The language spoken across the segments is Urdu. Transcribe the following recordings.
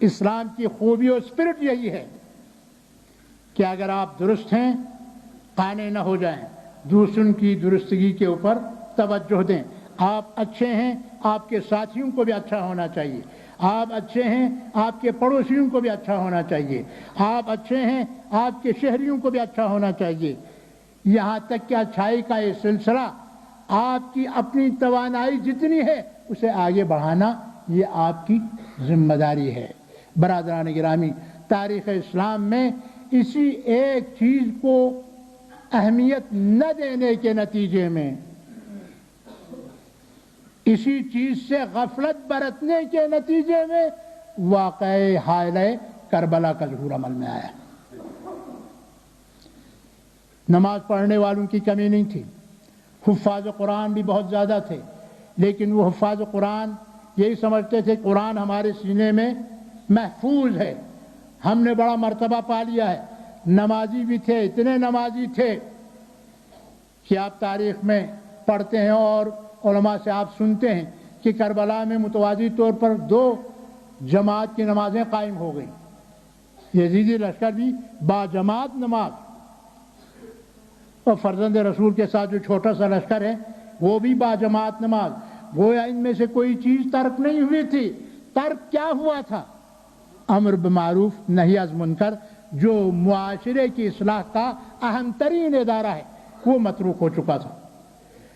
اسلام کی خوبی اور اسپرٹ یہی ہے کہ اگر آپ درست ہیں قانے نہ ہو جائیں، دوسروں کی درستگی کے اوپر توجہ دیں. آپ اچھے ہیں، آپ کے ساتھیوں کو بھی اچھا ہونا چاہیے. آپ اچھے ہیں، آپ کے پڑوسیوں کو بھی اچھا ہونا چاہیے. آپ اچھے ہیں، آپ کے شہریوں کو بھی اچھا ہونا چاہیے. یہاں تک کہ اچھائی کا یہ سلسلہ آپ کی اپنی توانائی جتنی ہے اسے آگے بڑھانا یہ آپ کی ذمہ داری ہے. برادران گرامی، تاریخ اسلام میں اسی ایک چیز کو اہمیت نہ دینے کے نتیجے میں، اسی چیز سے غفلت برتنے کے نتیجے میں واقعہ حائلہ کربلا کا ظہور عمل میں آیا. نماز پڑھنے والوں کی کمی نہیں تھی، حفاظ قرآن بھی بہت زیادہ تھے، لیکن وہ حفاظ قرآن یہی سمجھتے تھے قرآن ہمارے سینے میں محفوظ ہے، ہم نے بڑا مرتبہ پا لیا ہے. نمازی بھی تھے، اتنے نمازی تھے کہ آپ تاریخ میں پڑھتے ہیں اور علماء سے آپ سنتے ہیں کہ کربلا میں متوازی طور پر 2 جماعت کی نمازیں قائم ہو گئیں. یزیدی لشکر بھی باجماعت نماز، اور فرزند رسول کے ساتھ جو چھوٹا سا لشکر ہے وہ بھی باجماعت نماز. گویا ان میں سے کوئی چیز ترک نہیں ہوئی تھی. ترک کیا ہوا تھا؟ امر بالمعروف نہی از منکر، جو معاشرے کی اصلاح کا اہم ترین ادارہ ہے وہ متروک ہو چکا تھا،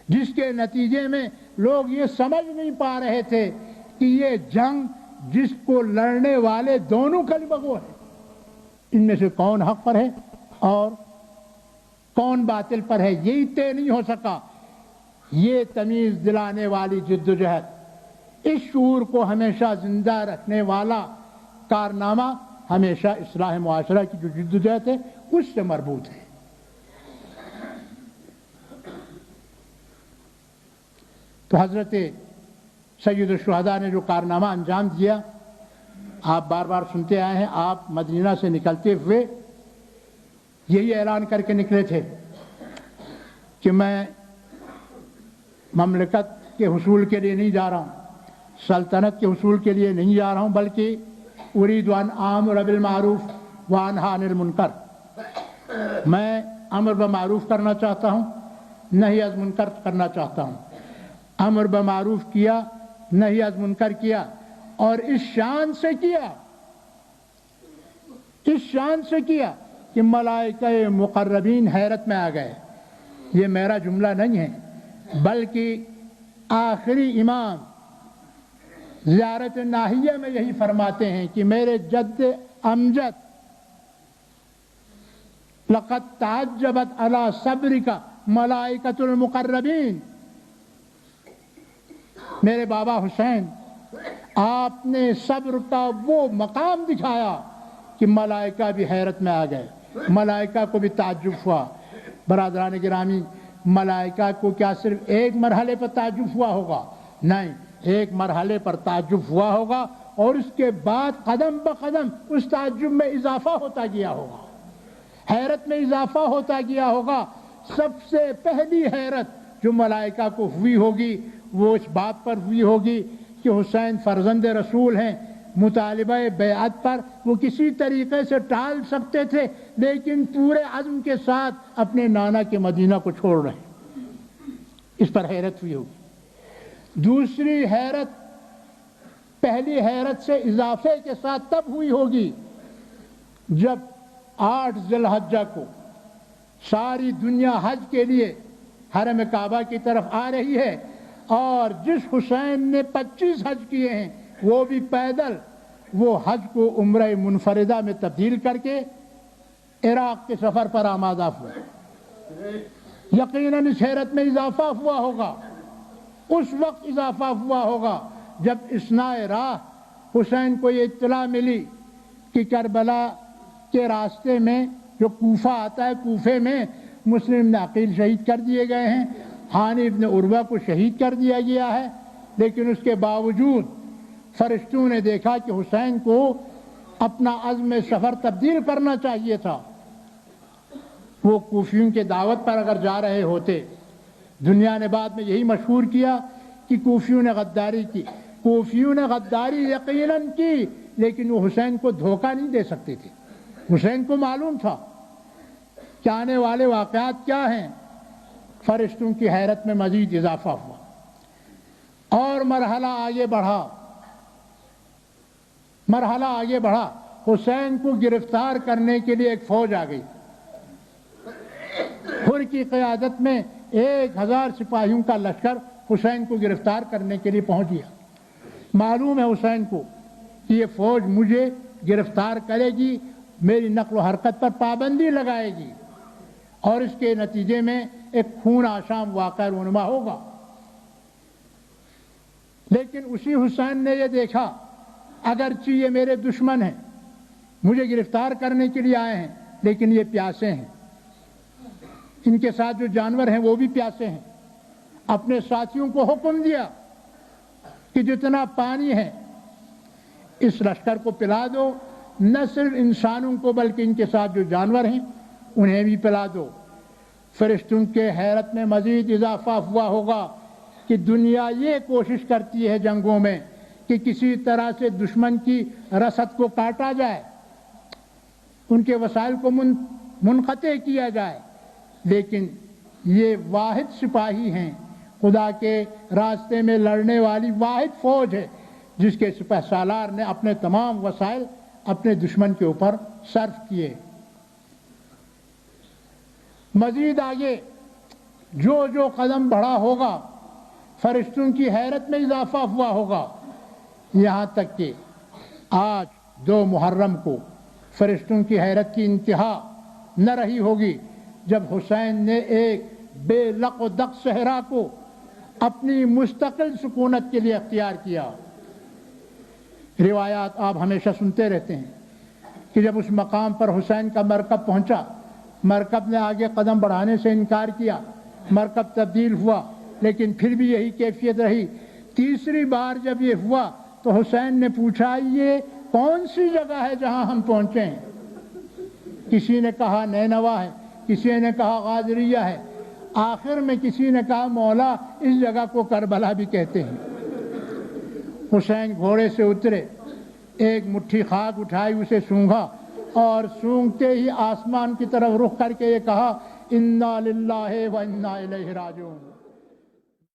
جس کے نتیجے میں لوگ یہ سمجھ نہیں پا رہے تھے کہ یہ جنگ جس کو لڑنے والے دونوں کلمہ گو ہیں، ان میں سے کون حق پر ہے اور کون باطل پر ہے یہی طے نہیں ہو سکا. یہ تمیز دلانے والی جد و جہد، اس شعور کو ہمیشہ زندہ رکھنے والا کارنامہ ہمیشہ اصلاح معاشرہ کی جو جد و جہد ہے اس سے مربوط ہے. تو حضرت سید الشہداء نے جو کارنامہ انجام دیا آپ بار بار سنتے آئے ہیں. آپ مدینہ سے نکلتے ہوئے یہی اعلان کر کے نکلے تھے کہ میں مملکت کے حصول کے لیے نہیں جا رہا ہوں، سلطنت کے حصول کے لیے نہیں جا رہا ہوں، بلکہ اريد ان آمر بالمعروف وانہی عن المنکر. میں امر بالمعروف کرنا چاہتا ہوں، نہی از منکر کرنا چاہتا ہوں. امر بالمعروف کیا، نہی از منکر کیا، اور اس شان سے کیا، اس شان سے کیا کہ ملائکہ مقربین حیرت میں آ گئے. یہ میرا جملہ نہیں ہے، بلکہ آخری امام زیارت ناہیہ میں یہی فرماتے ہیں کہ میرے جد امجد لقد تعجبت علی صبرک ملائکۃ المقربین. میرے بابا حسین، آپ نے صبر کا وہ مقام دکھایا کہ ملائکہ بھی حیرت میں آ گئے، ملائکہ کو بھی تعجب ہوا. برادران گرامی، ملائکہ کو کیا صرف ایک مرحلے پر تعجب ہوا ہوگا؟ نہیں، ایک مرحلے پر تعجب ہوا ہوگا اور اس کے بعد قدم بقدم اس تعجب میں اضافہ ہوتا گیا ہوگا، حیرت میں اضافہ ہوتا گیا ہوگا. سب سے پہلی حیرت جو ملائکہ کو ہوئی ہوگی وہ اس بات پر ہوئی ہوگی کہ حسین فرزند رسول ہیں. مطالبہ بیعت پر وہ کسی طریقے سے ٹال سکتے تھے، لیکن پورے عزم کے ساتھ اپنے نانا کے مدینہ کو چھوڑ رہے ہیں. اس پر حیرت ہوئی ہوگی. دوسری حیرت پہلی حیرت سے اضافے کے ساتھ تب ہوئی ہوگی جب 8 ذی الحجہ کو ساری دنیا حج کے لیے حرم کعبہ کی طرف آ رہی ہے، اور جس حسین نے 25 حج کیے ہیں وہ بھی پیدل، وہ حج کو عمرہ منفردہ میں تبدیل کر کے عراق کے سفر پر آمادہ ہوا. یقیناً اس حیرت میں اضافہ ہوا ہوگا، اس وقت اضافہ ہوا ہوگا جب اثناء راہ حسین کو یہ اطلاع ملی کہ کربلا کے راستے میں جو کوفہ آتا ہے، کوفے میں مسلم بن عقیل شہید کر دیے گئے ہیں، ہانی ابن عروہ کو شہید کر دیا گیا ہے. لیکن اس کے باوجود فرشتوں نے دیکھا کہ حسین کو اپنا عزم سفر تبدیل کرنا چاہیے تھا. وہ کوفیوں کے دعوت پر اگر جا رہے ہوتے، دنیا نے بعد میں یہی مشہور کیا کہ کوفیوں نے غداری کی. کوفیوں نے غداری یقیناً کی، لیکن وہ حسین کو دھوکہ نہیں دے سکتے تھے. حسین کو معلوم تھا کہ آنے والے واقعات کیا ہیں. فرشتوں کی حیرت میں مزید اضافہ ہوا اور مرحلہ آگے بڑھا. حسین کو گرفتار کرنے کے لیے ایک فوج آ گئی. حر کی قیادت میں 1000 سپاہیوں کا لشکر حسین کو گرفتار کرنے کے لیے پہنچ گیا. معلوم ہے حسین کو کہ یہ فوج مجھے گرفتار کرے گی، میری نقل و حرکت پر پابندی لگائے گی اور اس کے نتیجے میں ایک خون آشام واقعہ رونما ہوگا. لیکن اسی حسین نے یہ دیکھا اگرچہ یہ میرے دشمن ہیں، مجھے گرفتار کرنے کے لیے آئے ہیں، لیکن یہ پیاسے ہیں، ان کے ساتھ جو جانور ہیں وہ بھی پیاسے ہیں. اپنے ساتھیوں کو حکم دیا کہ جتنا پانی ہے اس لشکر کو پلا دو، نہ صرف انسانوں کو بلکہ ان کے ساتھ جو جانور ہیں انہیں بھی پلا دو. فرشتوں کے حیرت میں مزید اضافہ ہوا ہوگا کہ دنیا یہ کوشش کرتی ہے جنگوں میں کہ کسی طرح سے دشمن کی رسد کو کاٹا جائے، ان کے وسائل کو منقطع کیا جائے، لیکن یہ واحد سپاہی ہیں، خدا کے راستے میں لڑنے والی واحد فوج ہے جس کے سپہ سالار نے اپنے تمام وسائل اپنے دشمن کے اوپر صرف کیے. مزید آگے جو قدم بڑھا ہوگا فرشتوں کی حیرت میں اضافہ ہوا ہوگا، یہاں تک کہ آج 2 محرم کو فرشتوں کی حیرت کی انتہا نہ رہی ہوگی جب حسین نے ایک بے لق و دق صحرا کو اپنی مستقل سکونت کے لیے اختیار کیا. روایات آپ ہمیشہ سنتے رہتے ہیں کہ جب اس مقام پر حسین کا مرکب پہنچا، مرکب نے آگے قدم بڑھانے سے انکار کیا، مرکب تبدیل ہوا لیکن پھر بھی یہی کیفیت رہی. تیسری بار جب یہ ہوا تو حسین نے پوچھا یہ کون سی جگہ ہے جہاں ہم پہنچے ہیں؟ کسی نے کہا نینوا ہے، کسی نے کہا غادریہ ہے، آخر میں کسی نے کہا مولا اس جگہ کو کربلا بھی کہتے ہیں. حسین گھوڑے سے اترے، ایک مٹھی خاک اٹھائی، اسے سونگھا اور سونگتے ہی آسمان کی طرف رخ کر کے یہ کہا انا للہ و انا الیہ راجعون.